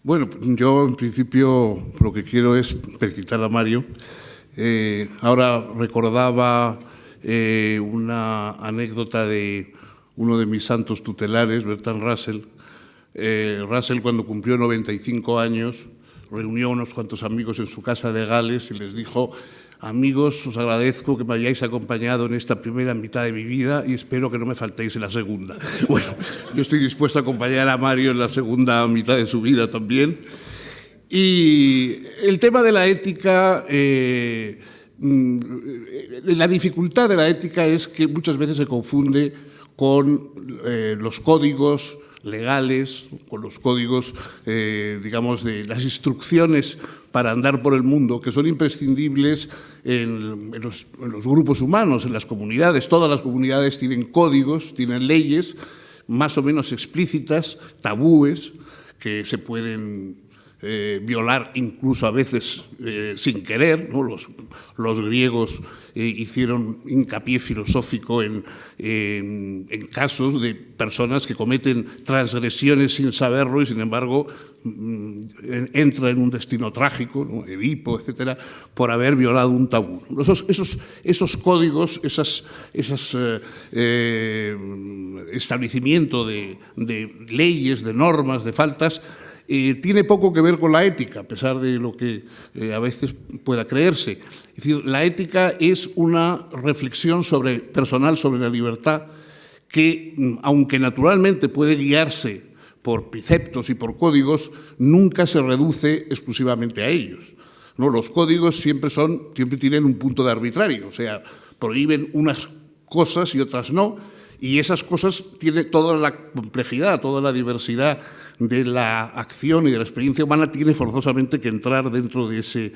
Bueno, yo en principio lo que quiero es felicitar a Mario. Ahora recordaba una anécdota de uno de mis santos tutelares, Bertrand Russell. Russell, cuando cumplió 95 años, reunió a unos cuantos amigos en su casa de Gales y les dijo: amigos, os agradezco que me hayáis acompañado en esta primera mitad de mi vida y espero que no me faltéis en la segunda. Bueno, yo estoy dispuesto a acompañar a Mario en la segunda mitad de su vida también. Y el tema de la ética, la dificultad de la ética es que muchas veces se confunde con los códigos legales, con los códigos, digamos, de las instrucciones para andar por el mundo, que son imprescindibles en los grupos humanos, en las comunidades. Todas las comunidades tienen códigos, tienen leyes más o menos explícitas, tabúes, que se pueden violar incluso a veces sin querer, ¿no? Los griegos hicieron hincapié filosófico en casos de personas que cometen transgresiones sin saberlo y sin embargo entran en un destino trágico, ¿no? Edipo, etcétera, por haber violado un tabú. Esos códigos, esos establecimientos de leyes, de normas, de faltas, tiene poco que ver con la ética, a pesar de lo que a veces pueda creerse. Es decir, la ética es una reflexión personal sobre la libertad que, aunque naturalmente puede guiarse por preceptos y por códigos, nunca se reduce exclusivamente a ellos, ¿no? Los códigos siempre tienen un punto de arbitrario, o sea, prohíben unas cosas y otras no. Y esas cosas tienen toda la complejidad, toda la diversidad de la acción y de la experiencia humana tiene forzosamente que entrar dentro de ese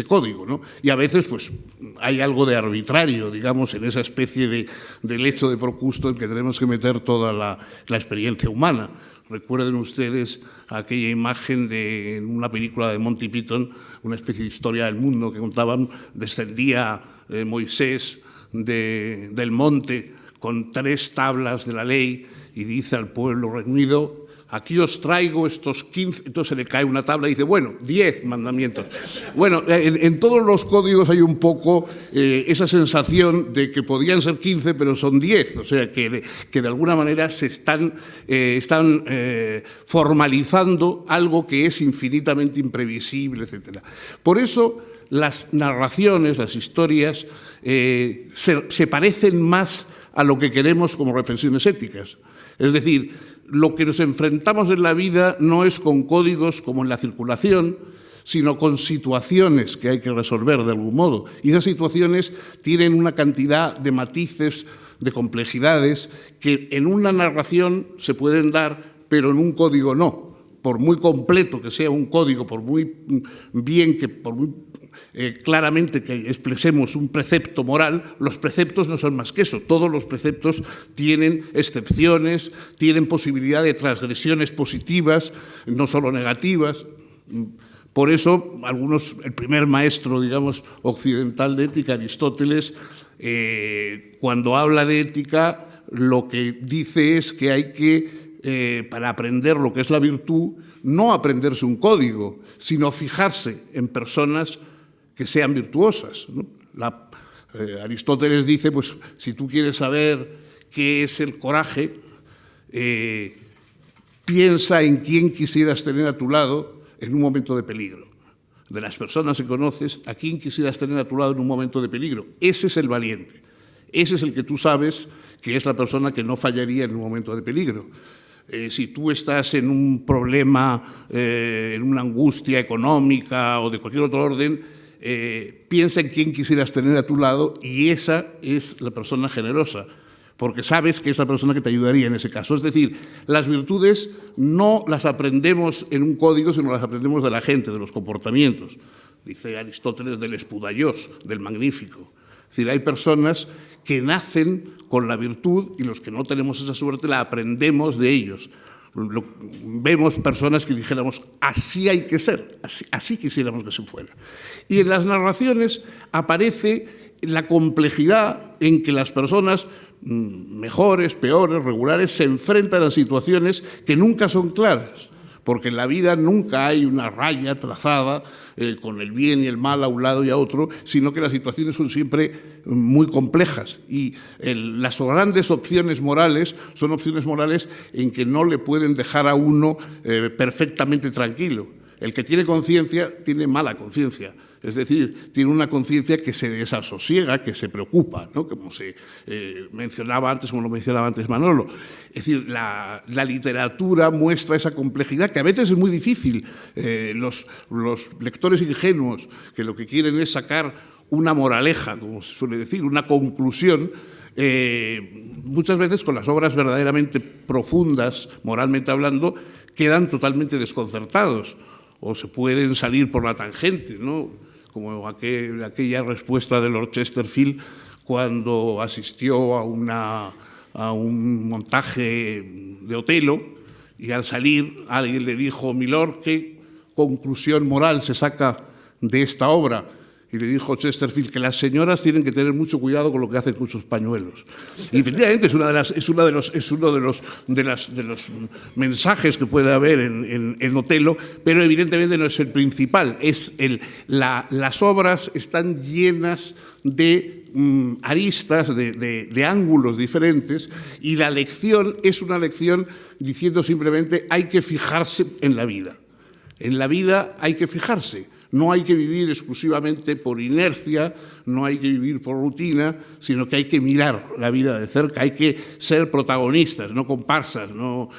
código, ¿no? Y a veces pues, hay algo de arbitrario, digamos, en esa especie de lecho de Procusto en que tenemos que meter toda la experiencia humana. Recuerden ustedes aquella imagen en una película de Monty Python, una especie de historia del mundo que contaban, descendía Moisés del monte con 3 tablas de la ley y dice al pueblo reunido: aquí os traigo estos 15, entonces se le cae una tabla y dice, bueno, 10 mandamientos. Bueno, en todos los códigos hay un poco esa sensación de que podían ser 15, pero son 10, o sea, que de alguna manera se están formalizando algo que es infinitamente imprevisible, etc. Por eso las narraciones, las historias, se parecen más a lo que queremos como reflexiones éticas. Es decir, lo que nos enfrentamos en la vida no es con códigos como en la circulación, sino con situaciones que hay que resolver de algún modo. Y esas situaciones tienen una cantidad de matices, de complejidades, que en una narración se pueden dar, pero en un código no. Por muy completo que sea un código, por muy bien que, por muy claramente que expresemos un precepto moral, los preceptos no son más que eso. Todos los preceptos tienen excepciones, tienen posibilidad de transgresiones positivas, no solo negativas. Por eso, el primer maestro, digamos, occidental de ética, Aristóteles, cuando habla de ética, lo que dice es que hay que, para aprender lo que es la virtud, no aprenderse un código, sino fijarse en personas que sean virtuosas, ¿no? Aristóteles dice, pues, si tú quieres saber qué es el coraje, piensa en quién quisieras tener a tu lado en un momento de peligro. De las personas que conoces, ¿a quién quisieras tener a tu lado en un momento de peligro? Ese es el valiente. Ese es el que tú sabes que es la persona que no fallaría en un momento de peligro. Si tú estás en un problema, en una angustia económica o de cualquier otro orden, piensa en quién quisieras tener a tu lado y esa es la persona generosa, porque sabes que es la persona que te ayudaría en ese caso. Es decir, las virtudes no las aprendemos en un código, sino las aprendemos de la gente, de los comportamientos. Dice Aristóteles del espudaios, del magnífico. Es decir, hay personas que nacen con la virtud y los que no tenemos esa suerte la aprendemos de ellos. Vemos personas que dijéramos, así hay que ser, así quisiéramos que se fuera. Y en las narraciones aparece la complejidad en que las personas mejores, peores, regulares, se enfrentan a situaciones que nunca son claras. porque en la vida nunca hay una raya trazada con el bien y el mal a un lado y a otro, sino que las situaciones son siempre muy complejas y las grandes opciones morales son opciones morales en que no le pueden dejar a uno perfectamente tranquilo. El que tiene conciencia tiene mala conciencia, es decir, tiene una conciencia que se desasosiega, que se preocupa, ¿no? Como se mencionaba antes, como lo mencionaba antes Manolo. Es decir, la literatura muestra esa complejidad que a veces es muy difícil. Los lectores ingenuos que lo que quieren es sacar una moraleja, como se suele decir, una conclusión, muchas veces con las obras verdaderamente profundas, moralmente hablando, quedan totalmente desconcertados o se pueden salir por la tangente, ¿no? Como aquella respuesta de Lord Chesterfield cuando asistió a un montaje de Otelo y al salir alguien le dijo: «Milord, ¿qué conclusión moral se saca de esta obra?». Y le dijo Chesterfield que las señoras tienen que tener mucho cuidado con lo que hacen con sus pañuelos. Y efectivamente es uno de los mensajes que puede haber en Otelo, pero evidentemente no es el principal. Las obras están llenas de aristas, de ángulos diferentes, y la lección es una lección diciendo simplemente: hay que fijarse en la vida. En la vida hay que fijarse. No hay que vivir exclusivamente por inercia, no hay que vivir por rutina, sino que hay que mirar la vida de cerca, hay que ser protagonistas, no comparsas, no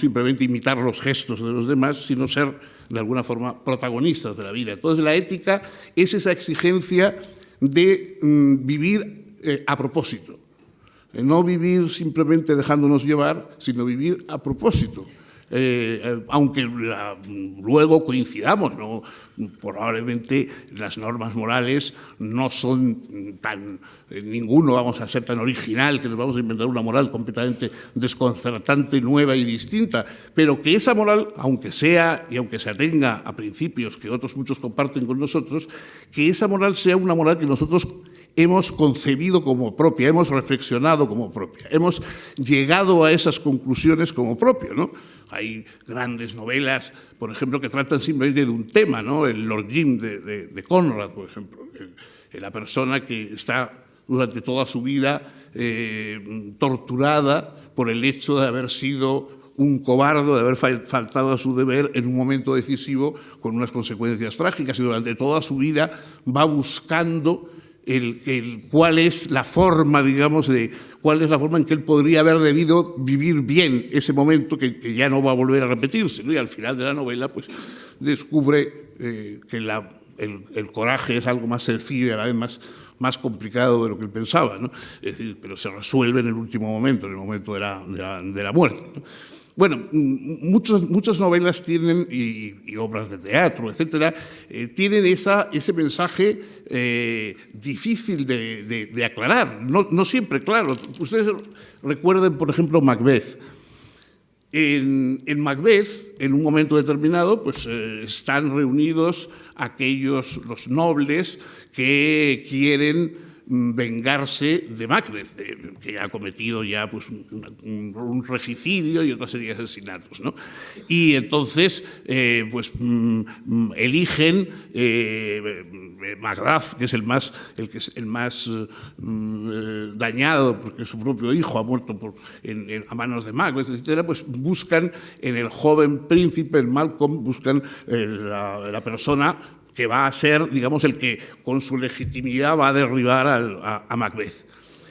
simplemente imitar los gestos de los demás, sino ser, de alguna forma, protagonistas de la vida. Entonces, la ética es esa exigencia de vivir a propósito, no vivir simplemente dejándonos llevar, sino vivir a propósito. Aunque luego coincidamos, ¿no? Probablemente las normas morales no son ninguno vamos a ser tan original que nos vamos a inventar una moral completamente desconcertante, nueva y distinta, pero que esa moral, aunque sea y aunque se atenga a principios que otros muchos comparten con nosotros, que esa moral sea una moral que nosotros hemos concebido como propia, hemos reflexionado como propia, hemos llegado a esas conclusiones como propio, ¿no? Hay grandes novelas, por ejemplo, que tratan simplemente de un tema, ¿no? El Lord Jim de Conrad, por ejemplo, la persona que está durante toda su vida torturada por el hecho de haber sido un cobarde, de haber faltado a su deber en un momento decisivo con unas consecuencias trágicas, y durante toda su vida va buscando cuál es la forma, digamos, cuál es la forma en que él podría haber debido vivir bien ese momento que ya no va a volver a repetirse, ¿no? Y al final de la novela pues descubre que el coraje es algo más sencillo y a la vez más complicado de lo que él pensaba, ¿no? Es decir, pero se resuelve en el último momento, en el momento de la muerte, ¿no? Bueno, muchas novelas tienen, y obras de teatro, etcétera, tienen ese mensaje difícil de aclarar, no siempre claro. Ustedes recuerden, por ejemplo, Macbeth. En Macbeth, en un momento determinado, pues están reunidos los nobles que quieren vengarse de Macbeth, que ha cometido ya pues, un regicidio y otra serie de asesinatos, ¿no? Y entonces pues eligen Macduff, que es el más dañado porque su propio hijo ha muerto a manos de Macbeth, etc. Pues buscan en el joven príncipe, en Malcolm, buscan la persona que va a ser, digamos, el que con su legitimidad va a derribar a Macbeth.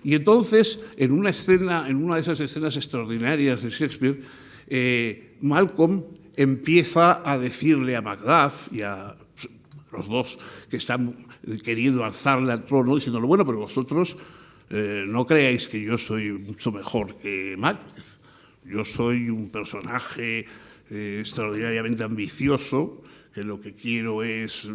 Y entonces, en una de esas escenas extraordinarias de Shakespeare, Malcolm empieza a decirle a Macduff y a los dos que están queriendo alzarle al trono, diciéndole: bueno, pero vosotros no creáis que yo soy mucho mejor que Macbeth. Yo soy un personaje extraordinariamente ambicioso, que lo que quiero es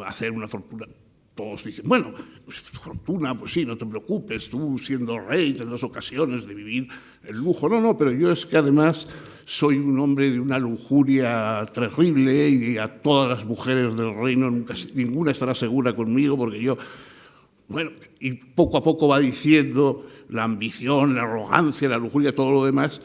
hacer una fortuna. Todos dicen: bueno, pues, fortuna, pues sí, no te preocupes, tú siendo rey tendrás ocasiones de vivir el lujo. No, pero yo es que además soy un hombre de una lujuria terrible y a todas las mujeres del reino ninguna estará segura conmigo porque yo... Bueno, y poco a poco va diciendo la ambición, la arrogancia, la lujuria, todo lo demás.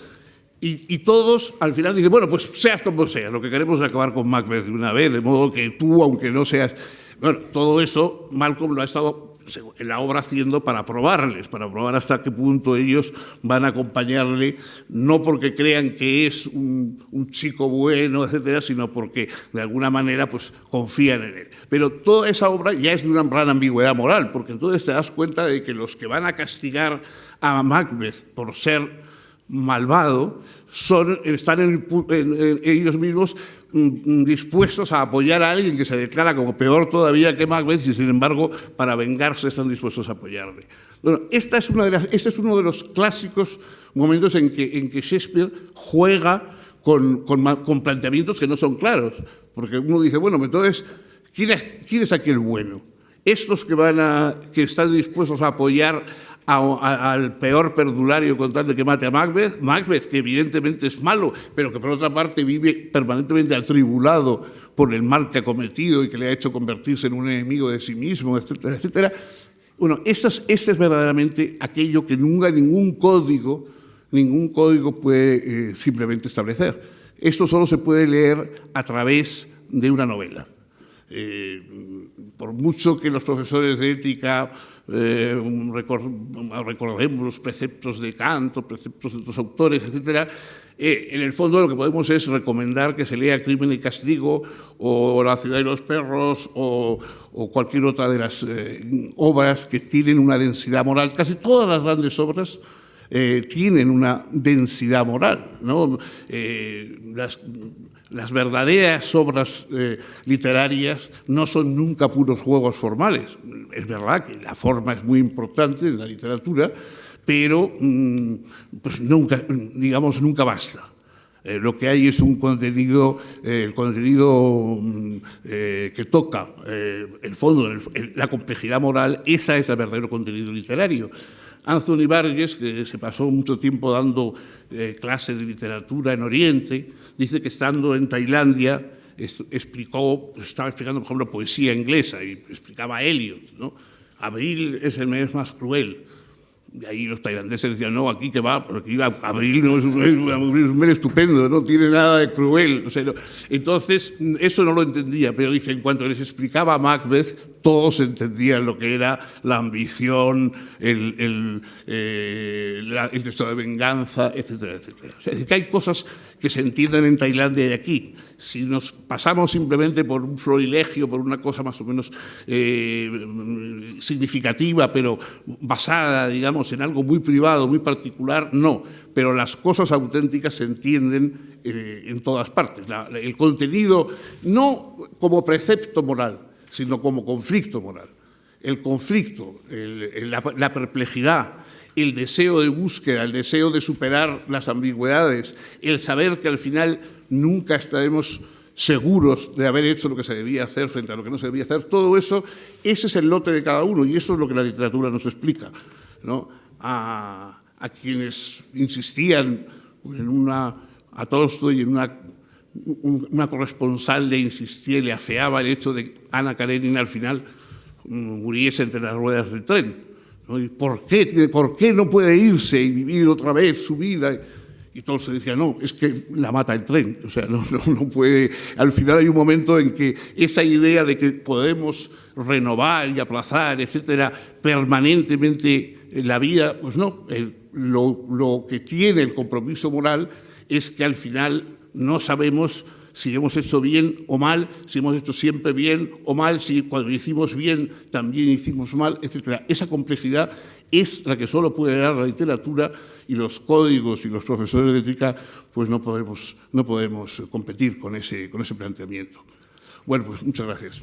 Y todos al final dicen, bueno, pues seas como seas, lo que queremos es acabar con Macbeth de una vez, de modo que tú, aunque no seas... Bueno, todo eso Malcolm lo ha estado en la obra haciendo para probar hasta qué punto ellos van a acompañarle, no porque crean que es un chico bueno, etcétera, sino porque de alguna manera pues confían en él. Pero toda esa obra ya es de una gran ambigüedad moral, porque entonces te das cuenta de que los que van a castigar a Macbeth por ser malvado están ellos mismos dispuestos a apoyar a alguien que se declara como peor todavía que Macbeth y, sin embargo, para vengarse están dispuestos a apoyarle. Bueno, este es uno de los clásicos momentos en que Shakespeare juega con planteamientos que no son claros, porque uno dice, bueno, entonces, ¿quién es aquí el bueno? Estos que están dispuestos a apoyar al peor perdulario con tal de que mate a Macbeth, que evidentemente es malo, pero que por otra parte vive permanentemente atribulado por el mal que ha cometido y que le ha hecho convertirse en un enemigo de sí mismo, etcétera, etcétera. Bueno, este es verdaderamente aquello que nunca ningún código puede simplemente establecer. Esto solo se puede leer a través de una novela. Por mucho que los profesores de ética recordemos los preceptos de Kant, los preceptos de otros autores, etc., en el fondo lo que podemos es recomendar que se lea Crimen y Castigo o La ciudad y los perros o cualquier otra de las obras que tienen una densidad moral. Casi todas las grandes obras tienen una densidad moral, ¿no? Las verdaderas obras literarias no son nunca puros juegos formales. Es verdad que la forma es muy importante en la literatura, pero pues nunca basta. Lo que hay es un contenido, el contenido que toca el fondo, la complejidad moral. Ese es el verdadero contenido literario. Anthony Burgess, que se pasó mucho tiempo dando clases de literatura en Oriente, dice que estando en Tailandia estaba explicando, por ejemplo, poesía inglesa y explicaba a Eliot, ¿no? Abril es el mes más cruel. Y ahí los tailandeses decían, no, aquí que va, porque abril no es un mes estupendo, no tiene nada de cruel. O sea, no. Entonces, eso no lo entendía, pero dice, en cuanto les explicaba a Macbeth, todos entendían lo que era la ambición, el deseo de venganza, etcétera, etcétera. O sea, es decir, que hay cosas que se entienden en Tailandia y aquí. Si nos pasamos simplemente por un florilegio, por una cosa más o menos significativa, pero basada, digamos, en algo muy privado, muy particular, no. Pero las cosas auténticas se entienden en todas partes. El contenido, no como precepto moral, sino como conflicto moral. El conflicto, la perplejidad, el deseo de búsqueda, el deseo de superar las ambigüedades, el saber que al final nunca estaremos seguros de haber hecho lo que se debía hacer frente a lo que no se debía hacer, todo eso, ese es el lote de cada uno y eso es lo que la literatura nos explica, ¿no? A quienes insistían a Tolstoy en una corresponsal le insistía y le afeaba el hecho de que Ana Karenina al final muriese entre las ruedas del tren, ¿no? ¿Y por qué no puede irse y vivir otra vez su vida? Y Tolstoy decía, no, es que la mata el tren, o sea, no puede. Al final hay un momento en que esa idea de que podemos renovar y aplazar, etcétera, permanentemente en la vida, pues no. Lo que tiene el compromiso moral es que al final no sabemos si hemos hecho bien o mal, si hemos hecho siempre bien o mal, si cuando hicimos bien también hicimos mal, etcétera. Esa complejidad es la que solo puede dar la literatura y los códigos y los profesores de ética pues no podemos competir con ese planteamiento. Bueno, pues muchas gracias.